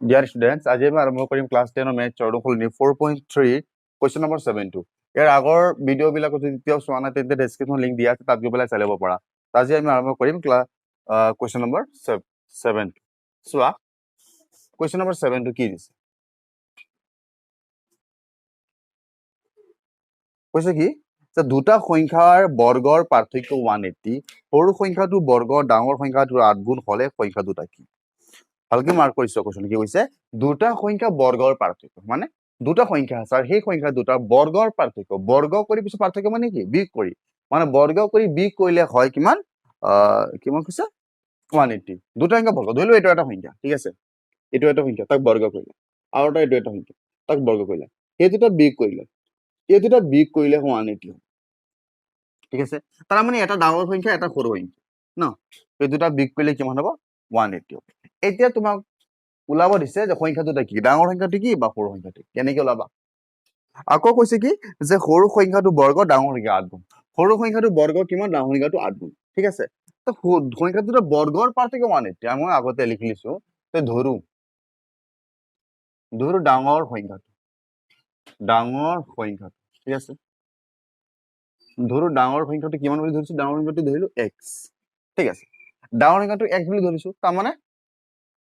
Dear students, আজি আমি আৰম্ভ কৰিম ক্লাছ 10 মেথছ অনুসৰণ 4.3 question number 72 ইয়াৰ আগৰ ভিডিও বিলাক যদি তেতিয়াও চোৱা নাই তেন্তে ডেসক্ৰিপচন লিংক দিয়া আছে তাত গৈ পেলাই চাই ল'ব পাৰা আজি আমি আৰম্ভ কৰিম question number 7 চোৱা question number 7 কি দিছে কৈছে কি যে দুটা সংখ্যাৰ বৰ্গৰ পাৰ্থক্য 180 সৰু সংখ্যাটো বৰ্গ ডাঙৰ সংখ্যাটোৰ 8 গুণ হলে সংখ্যা দুটা কি ভালকে মাৰ্ক কৰিছো কোৱেশ্চন কি কৈছে দুটা সংখ্যা বৰ্গৰ পাৰ্থক্য মানে দুটা সংখ্যা আছে আৰু সেই সংখ্যা দুটা বৰ্গৰ পাৰ্থক্য বৰ্গ কৰি পিছে পাৰ্থক্য মানে কি বিয়োগ কৰি মানে বৰ্গ কৰি বিয়োগ কৰিলে হয় কিমান কিমান কৈছে 180 দুটা সংখ্যা বৰ্গ ধৰিলো এটা এটা সংখ্যা ঠিক আছে এইটো এটা সংখ্যা তাক বৰ্গ কৰিলে আৰু এটা এইটো এটা সংখ্যা তাক বৰ্গ কৰিলে এই দুটা বিয়োগ কৰিলে 180 ঠিক আছে তাৰ মানে এটা ডাঙৰ সংখ্যা এটা সৰু সংখ্যা ন এই দুটা বিয়োগ কৰিলে কিমান হ'ব 180 এতিয়া তোমাক ওলাব দিছে যে সংখ্যা দুটা কি ডাঙৰ সংখ্যাটো কি বা সৰু সংখ্যাটো কেনেকৈ ওলাবা আকৌ কৈছে কি যে সৰু সংখ্যাটো বৰ্গ ডাঙৰ সংখ্যা 8 গুণ সৰু সংখ্যাটো বৰ্গ কিমান ডাঙৰ সংখ্যাটো 8 গুণ ঠিক আছে তো সংখ্যাটো বৰ্গৰ পাৰ্থক্য 180 মই আগতে লিখি লিছো তো ধৰু ডাঙৰ সংখ্যাটো ঠিক আছে ধৰু ডাঙৰ সংখ্যাটো কিমান বুলি ধৰিছো ডাঙৰ সংখ্যাটো ধৰিলো x ঠিক আছে ডাঙৰ সংখ্যাটো x বুলি ধৰিছো তাৰ মানে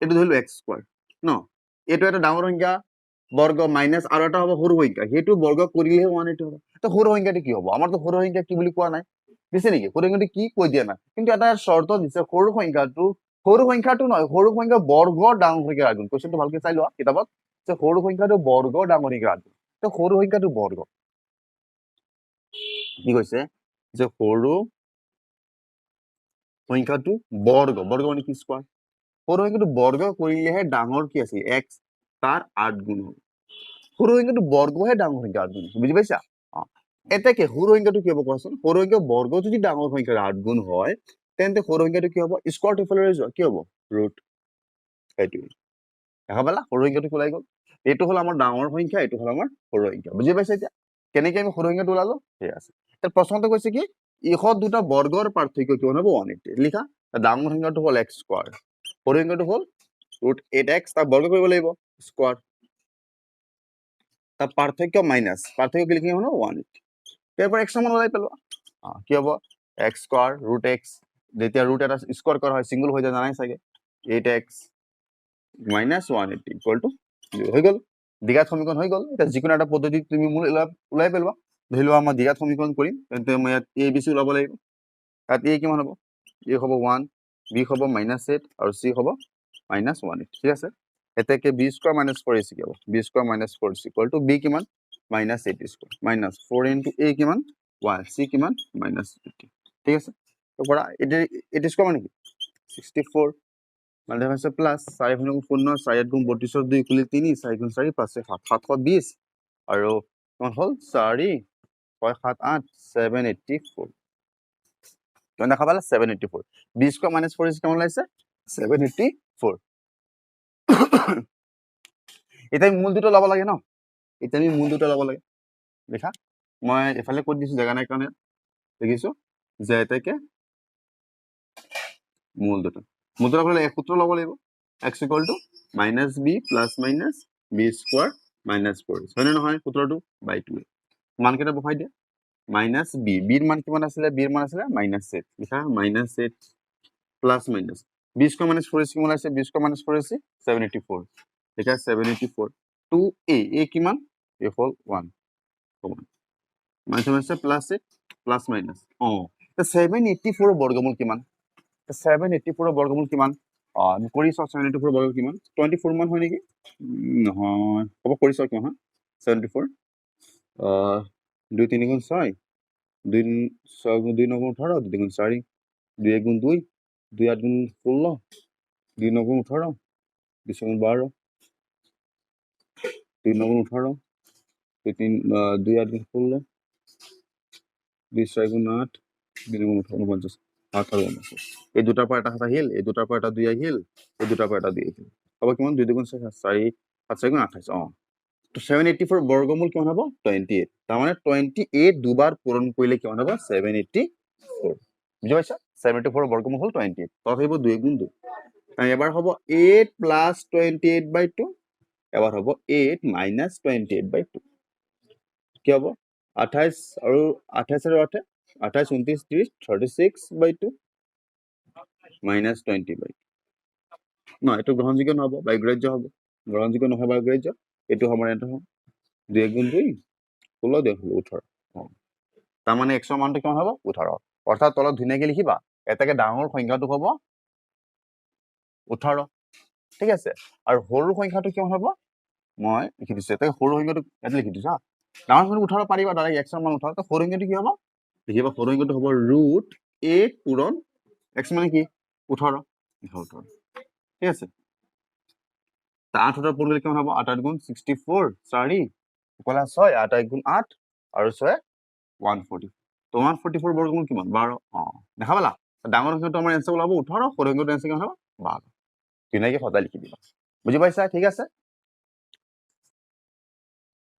এটো ধৰিলো x স্কয়াৰ ন এটো এটা ডাঙৰ সংখ্যা বৰ্গ মাইনাস আৰু এটা হ'ব সৰু সংখ্যা হেতু বৰ্গ কৰিলে 180 হ'ব তো সৰু সংখ্যাটো কি হ'ব আমাৰ তো সৰু সংখ্যা কি বুলি কোৱা নাই দিছে নেকি সৰু সংখ্যাটো কি কৈ দিয়া নাই কিন্তু এটা শৰ্ত দিছে সৰু সংখ্যাটো নহয় সৰু সংখ্যা বৰ্গ ডাঙৰ সংখ্যা আগুণ কোৱেশ্চনটো ভালকে চাই লোৱা কিতাপত যে সৰু সংখ্যাটো বৰ্গ ডাঙৰ সংখ্যা আগুণ তো সৰু সংখ্যাটো বৰ্গ কি কৈছে যে সৰু সংখ্যাটো বৰ্গ মানে কি স্কয়াৰ সৰু সংখ্যাটো বৰ্গ কৰিলেহে ডাঙৰ কি আছে x তাৰ 8 গুণ হ'ব সৰু সংখ্যাটো বৰ্গহে ডাঙৰ সংখ্যা 8 গুণ বুজি পাইছা এটাকে সৰু সংখ্যাটো কি হ'ব কোৱাচোন সৰু সংখ্যা বৰ্গ যদি ডাঙৰ সংখ্যাৰ 8 গুণ হয় তেন্তে সৰু সংখ্যাটো কি হ'ব স্কয়াৰটো ইফালে যোৱা কি হ'ব ৰুট এইটো দেখা পালা সৰু সংখ্যাটো ওলাই গ'ল এইটো হ'ল আমাৰ ডাঙৰ সংখ্যা এইটো হ'ল আমাৰ সৰু সংখ্যা বুজি পাইছা এতিয়া কেনেকৈ আমি সৰু সংখ্যাটো ওলালো ঠিক আছে তাৰ প্ৰশ্নটো কৈছে কি ইহত দুটা বৰ্গৰ পাৰ্থক্য কিমান হ'ব 180 লিখা ডাঙৰ সংখ্যাটো হ'ল x স্কয়াৰ সৰু সংখ্যাটো হ'ল √8x তাক বৰ্গ কৰিব লাগিব স্কয়াৰ তাৰ পাৰ্থক্য মাইনাস পাৰ্থক্য কি লিখিম হ'ব 180 তাৰপৰা x সমান ওলাই পেলোৱা কি হ'ব x স্কয়াৰ √x যেতিয়া ৰুট এটা স্কয়াৰ কৰা হয় সিঙ্গল হৈ যায় জানাই চাগে 8x minus 180 equal to 0 হৈ গ'ল দ্বিঘাত সমীকৰণ হৈ গ'ল এটা যিকোনো এটা পদ্ধতি তুমি মূল ওলাই পেলোৱা ধৰি লোৱা আমাৰ দ্বিঘাত সমীকৰণ কৰিম তেন্তে মই ইয়াত a b c ওলাব লাগিব তাত a কিমান হ'ব a হ'ব 1 b হ'ব -8 আৰু c হ'ব -180 ঠিক আছে এতেকে b স্কয়াৰ - 4ac কি হ'ব b square - 4c equal to b কিমান -80 স্কয়াৰ -4 into a কিমান 1 c কিমান -80 ঠিক আছে তো পৰা এটা স্কয়াৰ মানে কি 64 মানে হৈছে প্লাস 4 গুণ 15 4 গুণ 32 2 ইকুয়াল 3 4 গুণ 4 5 7 720 আৰু কিমান হ'ল 4 6 7 8 784 তুমি দেখা পালা 784 b স্কয়াৰ - 4 কিমান ওলাইছে 784 এটা মূল দুটো লব লাগে ন এটা আমি মূল দুটো লব লাগে দেখা মই এফালে কৈ দিছো জাগা নাই কাৰণে দেখিছো যে এটাকে মূল দুটো লবলৈ এক সূত্র লব লাগিব x equal to -b plus minus b square minus 4 হয় নে নহয় সূত্ৰটো বাই 2 মান কেটা বহাই দিয়া -b b এর মান কিমান আছিল b এর মান আছিল -8 লিখা -8 plus minus b square minus 4ac কিমান আছে b square minus 4ac 784 লিখা 784 2a কিমান a হল 1 মানে আছে প্লাস মাইনাস তো 784 বর্গমূল কিমান 784 বর্গমূল কিমান আমি কৰি চাও 784 বৰ্গ কিমান 24 মান হয় নেকি নহয় হ'ব কৰি চাও কিমান 74 2 3 গুণ 6 2 6 গুণ 2 9 গুণ 18 2 গুণ 4 2 1 গুণ 2 2 8 গুণ 16 2 9 গুণ 18 2 7 গুণ 12 2 9 গুণ 18 2 3 2 8 গুণ 16 2 6 গুণ 8 2 9 গুণ 18 49 এই দুটাৰ পৰা এটা আহিল এই দুটাৰ পৰা এটা 2 আহিল এই দুটাৰ পৰা এটা 2 আহিল হ'ব কিমান 2 গুণ 6 4 7 গুণ 28 তো 784 বর্গমূল কিমান হ'ব 28 তাৰ মানে 28 দুবাৰ পূৰণ কৰিলে কিমান হ'ব 784 বুজি পাইছা 784 বৰ্গমূল হ'ল 28 তত আহিব 2 গুণ 2 এবাৰ হ'ব 8 প্লাছ 28/2 এবাৰ হ'ব 8 মাইনাছ 28/2 কি হ'ব 28 আৰু 28 আৰু 8 28 29 30 36/2 মাইনাছ 20/2 ন এইটো গ্ৰহণযোগ্য নহ'ব বা গ্ৰাহ্য হ'ব গ্ৰহণযোগ্য নহয় বা গ্ৰাহ্য এইটো সমান এটা হ'ব 2 গুণ 2 16 2 18 তাৰমানে x ৰ মানটো কিমান হ'ব 18 অৰ্থাৎ তলত ধুনীয়াকৈ লিখিবা এটাকে ডাঙৰ সংখ্যাটো হ'ব 18 ঠিক আছে আৰু সৰু সংখ্যাটো কিমান হ'ব মই লিখি দিছো এটাকে সৰু সংখ্যাটো এটা লিখি দিছো হা ডাঙৰ সংখ্যাটো 18 পাৰিবা ডাইৰেক্ট x ৰ মান 18 তো সৰু সংখ্যাটো কি হ'ব লিখিবা সৰু সংখ্যাটো হ'ব √8 পূৰণ x মানে কি 18 ঠিক আছে 8 পূৰণ কৰিলে কিমান হ'ব 8 গুণ 64 4 কলা 6 8 গুণ 8 আৰু 6 140 তো 144 বৰ্গমূল কিমান 12 দেখা পালা ডাঙৰ সংখ্যাটো আমাৰ এনসাৰ ওলাব 18 সৰু সংখ্যাটো এনসাৰ কিমান হ'ব 12 ধুনীয়াকৈ সদায় লিখি দিবা বুজি পাইছা ঠিক আছে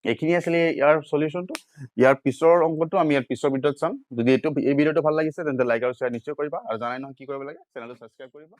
এইখিনি আছিলে ইয়াৰ সলিউশনটো ইয়াৰ পিছৰ অংকটো আমি ইয়াৰ পিছৰ ভিডিঅ'ত চাম যদি এই ভিডিঅ'টো ভাল লাগিছে তেন্তে লাইক আৰু শ্বেয়াৰ নিশ্চয় কৰিবা আৰু জানাই নহয় কি কৰিব লাগে চেনেলটো সাবস্ক্ৰাইব কৰিবা